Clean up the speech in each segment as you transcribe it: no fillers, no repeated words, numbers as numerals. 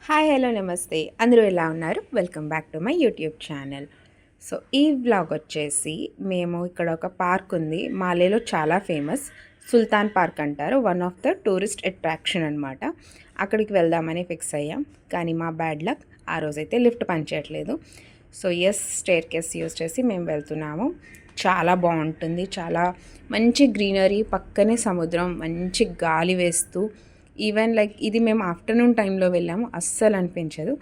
Hi hello నమస్తే అందరూ ఎలా ఉన్నారు? Welcome back to my YouTube channel. So ఈ వ్లాగ్ వచ్చేసి మేము ఇక్కడ ఒక పార్క్ ఉంది, మాలేలో చాలా ఫేమస్, సుల్తాన్ పార్క్ అంటారు. One of the tourist attraction అనమాట. అక్కడికి వెళ్దామని ఫిక్స్ అయ్యాం, కానీ మా బ్యాడ్ లక్ ఆ రోజైతే లిఫ్ట్ పనిచేయట్లేదు. సో స్టేర్ కేస్ యూజ్ చేసి మేము వెళ్తున్నాము. చాలా బాగుంటుంది, చాలా మంచి గ్రీనరీ, పక్కనే సముద్రం, మంచి గాలి వేస్తూ. ఈవెన్ లైక్ ఇది మేము ఆఫ్టర్నూన్ టైంలో వెళ్ళాము, అస్సలు అనిపించదు.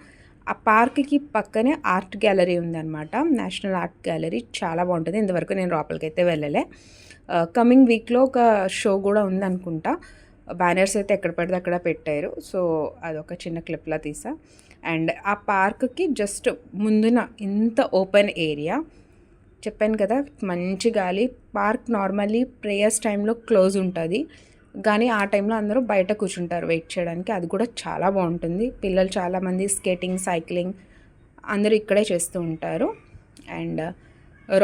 ఆ పార్క్కి పక్కనే ఆర్ట్ గ్యాలరీ ఉందన్నమాట, నేషనల్ ఆర్ట్ గ్యాలరీ. చాలా బాగుంటుంది. ఇంతవరకు నేను లోపలికి అయితే వెళ్ళలే. కమింగ్ వీక్లో ఒక షో కూడా ఉందనుకుంటా. బ్యానర్స్ అయితే ఎక్కడ పడితే అక్కడ పెట్టారు. సో అదొక చిన్న క్లిప్లా తీసా. అండ్ ఆ పార్క్కి జస్ట్ ముందున ఇంత ఓపెన్ ఏరియా, చెప్పాను కదా మంచి గాలి. పార్క్ నార్మల్లీ ప్రేయర్స్ టైంలో క్లోజ్ ఉంటుంది, కానీ ఆ టైంలో అందరూ బయట కూర్చుంటారు వెయిట్ చేయడానికి. అది కూడా చాలా బాగుంటుంది. పిల్లలు చాలామంది స్కేటింగ్, సైక్లింగ్ అందరూ ఇక్కడే చేస్తూ ఉంటారు. అండ్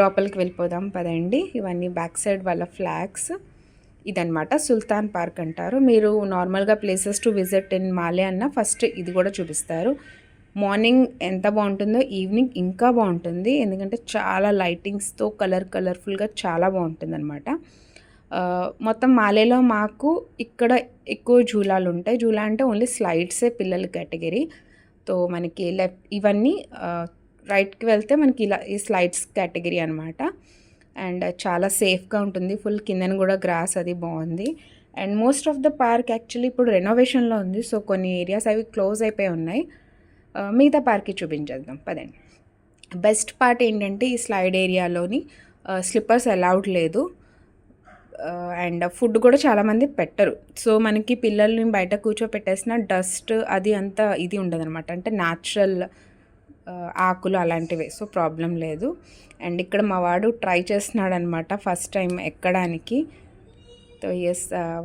లోపలికి వెళ్ళిపోదాం పదండి. ఇవన్నీ బ్యాక్ సైడ్ వాళ్ళ ఫ్లాగ్స్. ఇదనమాట సుల్తాన్ పార్క్ అంటారు. మీరు నార్మల్గా ప్లేసెస్ టు విజిట్ ఇన్ మాలే అన్న ఫస్ట్ ఇది కూడా చూపిస్తారు. మార్నింగ్ ఎంత బాగుంటుందో ఈవినింగ్ ఇంకా బాగుంటుంది, ఎందుకంటే చాలా లైటింగ్స్తో కలర్ఫుల్గా చాలా బాగుంటుంది అనమాట. మొత్తం మాలేలో మాకు ఇక్కడ ఎక్కువ జూలాలు ఉంటాయి. జూలా అంటే ఓన్లీ స్లైడ్సే పిల్లల కేటగిరీ. తో మనకి లెఫ్ట్ ఇవన్నీ రైట్కి వెళ్తే మనకి ఇలా ఈ స్లైడ్స్ కేటగిరీ అనమాట. అండ్ చాలా సేఫ్గా ఉంటుంది. ఫుల్ కిందన కూడా గ్రాస్ అది బాగుంది. And most of the park actually ఇప్పుడు రెనోవేషన్లో ఉంది. సో కొన్ని ఏరియాస్ అవి క్లోజ్ అయిపోయి ఉన్నాయి. మిగతా పార్క్కి చూపించేద్దాం పదండి. బెస్ట్ పార్ట్ ఏంటంటే ఈ స్లైడ్ ఏరియాలోని స్లిప్పర్స్ అలౌడ్ లేదు. అండ్ ఫుడ్ కూడా చాలామంది పెట్టరు. సో మనకి పిల్లల్ని బయట కూర్చోపెట్టేసిన డస్ట్ అది అంతా ఇది ఉండదన్నమాట. అంటే న్యాచురల్ ఆకులు అలాంటివే, సో ప్రాబ్లం లేదు. అండ్ ఇక్కడ మా వాడు ట్రై చేస్తున్నాడు అనమాట ఫస్ట్ టైం ఎక్కడానికి. సో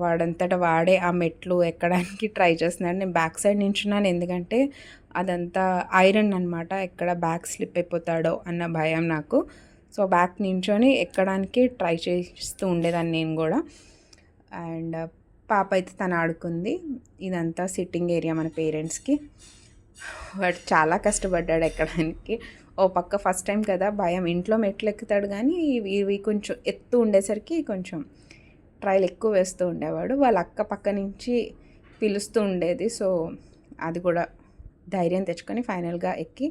వాడంతటా వాడే ఆ మెట్లు ఎక్కడానికి ట్రై చేస్తున్నాడు. నేను బ్యాక్ సైడ్ నించున్నాను, ఎందుకంటే అదంతా ఐరన్ అనమాట, ఎక్కడ బ్యాక్ స్లిప్ అయిపోతాడో అన్న భయం నాకు. సో బ్యాక్ నించొని ఎక్కడానికి ట్రై చేస్తూ ఉండేదాన్ని నేను కూడా. అండ్ పాప అయితే తను ఆడుకుంది. ఇదంతా సిట్టింగ్ ఏరియా మన పేరెంట్స్కి. వాడు చాలా కష్టపడ్డాడు ఎక్కడానికి. ఓ పక్క ఫస్ట్ టైం కదా భయం, ఇంట్లో మెట్లు ఎక్కుతాడు, కానీ ఇవి కొంచెం ఎత్తు ఉండేసరికి కొంచెం ట్రైల్ ఎక్కువ వేస్తూ ఉండేవాడు. వాళ్ళ అక్క పక్క నుంచి పిలుస్తూ ఉండేది. సో అది కూడా ధైర్యం తెచ్చుకొని ఫైనల్గా ఎక్కి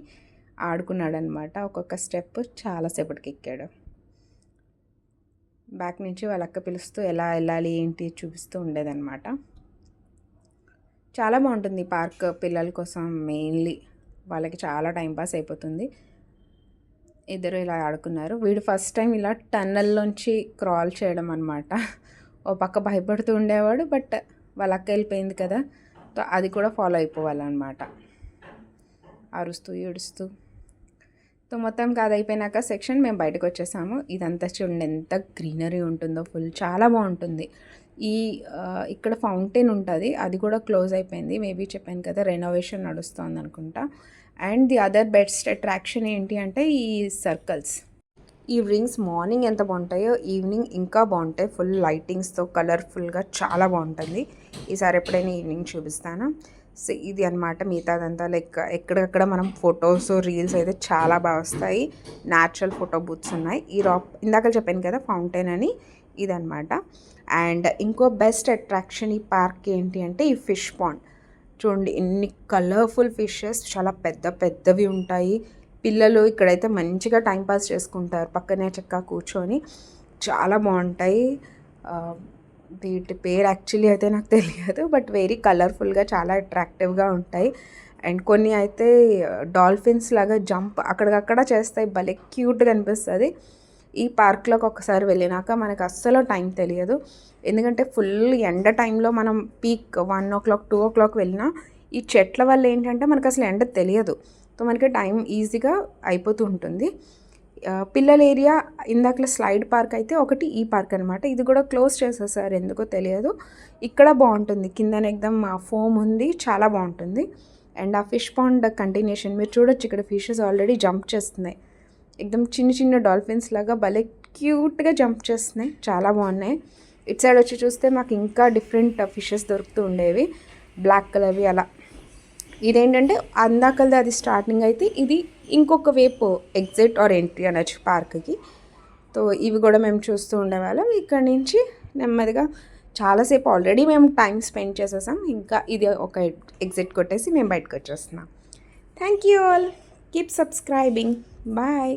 ఆడుకున్నాడు అనమాట. ఒక్కొక్క స్టెప్ చాలాసేపటికి ఎక్కాడు. బ్యాక్ నుంచి వాళ్ళ అక్క పిలుస్తూ ఎలా వెళ్ళాలి ఏంటి చూపిస్తూ ఉండేదన్నమాట. చాలా బాగుంటుంది పార్క్ పిల్లల కోసం, మెయిన్లీ వాళ్ళకి చాలా టైంపాస్ అయిపోతుంది. ఇద్దరు ఇలా ఆడుకున్నారు. వీడు ఫస్ట్ టైం ఇలా టన్నల్లోంచి క్రాల్ చేయడం అనమాట. ఓ పక్క భయపడుతూ ఉండేవాడు, బట్ వాళ్ళ అక్క వెళ్ళిపోయింది కదా, అది కూడా ఫాలో అయిపోవాలన్నమాట, అరుస్తూ ఏడుస్తూ. సో మొత్తం అది అయిపోయినాక సెక్షన్ మేము బయటకు వచ్చేసాము. ఇదంతా చూడండి ఎంత గ్రీనరీ ఉంటుందో, ఫుల్ చాలా బాగుంటుంది. ఇక్కడ ఫౌంటైన్ ఉంటుంది, అది కూడా క్లోజ్ అయిపోయింది. మేబీ చెప్పాను కదా రెనోవేషన్ నడుస్తుంది అనుకుంటా. And the other best attraction ఏంటి అంటే ఈ సర్కిల్స్. ఈ రింగ్స్ మార్నింగ్ ఎంత బాగుంటాయో ఈవినింగ్ ఇంకా బాగుంటాయి. ఫుల్ లైటింగ్స్తో కలర్ఫుల్గా చాలా బాగుంటుంది. ఈసారి ఎప్పుడైనా ఈవినింగ్ చూపిస్తాను. సో ఇది అనమాట. మిగతాదంతా లైక్ ఎక్కడెక్కడ మనం ఫొటోస్, రీల్స్ అయితే చాలా బాగా వస్తాయి. న్యాచురల్ ఫోటో బూత్స్ ఉన్నాయి. ఇందాక చెప్పాను కదా ఫౌంటైన్ అని, ఇదనమాట. అండ్ ఇంకో బెస్ట్ అట్రాక్షన్ ఈ పార్క్ ఏంటి అంటే ఈ ఫిష్ పాండ్. చూడండి ఎన్ని కలర్ఫుల్ ఫిషెస్, చాలా పెద్ద పెద్దవి ఉంటాయి. పిల్లలు ఇక్కడైతే మంచిగా టైంపాస్ చేసుకుంటారు, పక్కనే చక్కగా కూర్చొని. చాలా బాగుంటాయి. వీటి పేరు యాక్చువల్లీ అయితే నాకు తెలియదు, బట్ వెరీ కలర్ఫుల్గా చాలా అట్రాక్టివ్గా ఉంటాయి. అండ్ కొన్ని అయితే డాల్ఫిన్స్ లాగా జంప్ అక్కడికక్కడ చేస్తాయి, భలే క్యూట్గా అనిపిస్తుంది. ఈ పార్క్లోకి ఒకసారి వెళ్ళినాక మనకు అస్సలు టైం తెలియదు, ఎందుకంటే ఫుల్ ఎండ టైంలో మనం పీక్ 1 o'clock 2 o'clock వెళ్ళినా ఈ చెట్ల వల్ల ఏంటంటే మనకు అసలు ఎండ తెలియదు. సో మనకి టైం ఈజీగా అయిపోతూ ఉంటుంది. పిల్లల ఏరియా ఇందాకలో స్లైడ్ పార్క్ అయితే ఒకటి ఈ పార్క్ అనమాట. ఇది కూడా క్లోజ్ చేసేసారు, ఎందుకో తెలియదు. ఇక్కడ బాగుంటుంది, కిందన ఎగ్దమ్ ఫోమ్ ఉంది, చాలా బాగుంటుంది. అండ్ ఆ ఫిష్ పాండ్ కంటిన్యూషన్ మీరు చూడొచ్చు. ఇక్కడ ఫిషెస్ ఆల్రెడీ జంప్ చేస్తున్నాయి, ఎగ్దమ్ చిన్న చిన్న డాల్ఫిన్స్ లాగా భలే క్యూట్గా జంప్ చేస్తున్నాయి, చాలా బాగున్నాయి. ఇటు సైడ్ వచ్చి చూస్తే మాకు ఇంకా డిఫరెంట్ ఫిషెస్ దొరుకుతూ ఉండేవి, బ్లాక్ కలర్వి అలా. ఇదేంటంటే అందాకల్ది అది స్టార్టింగ్ అయితే ఇది ఇంకొక వైపు ఎగ్జిట్ ఆర్ ఎంట్రీ అనొచ్చు పార్క్కి. సో ఇవి కూడా మేము చూస్తూ ఉండేవాళ్ళం. ఇక్కడ నుంచి నెమ్మదిగా చాలాసేపు ఆల్రెడీ మేము టైం స్పెండ్ చేసేసాం. ఇంకా ఇది ఒక ఎగ్జిట్ కొట్టేసి మేము బయటకు వచ్చేస్తున్నాం. Thank you all. Keep subscribing. Bye.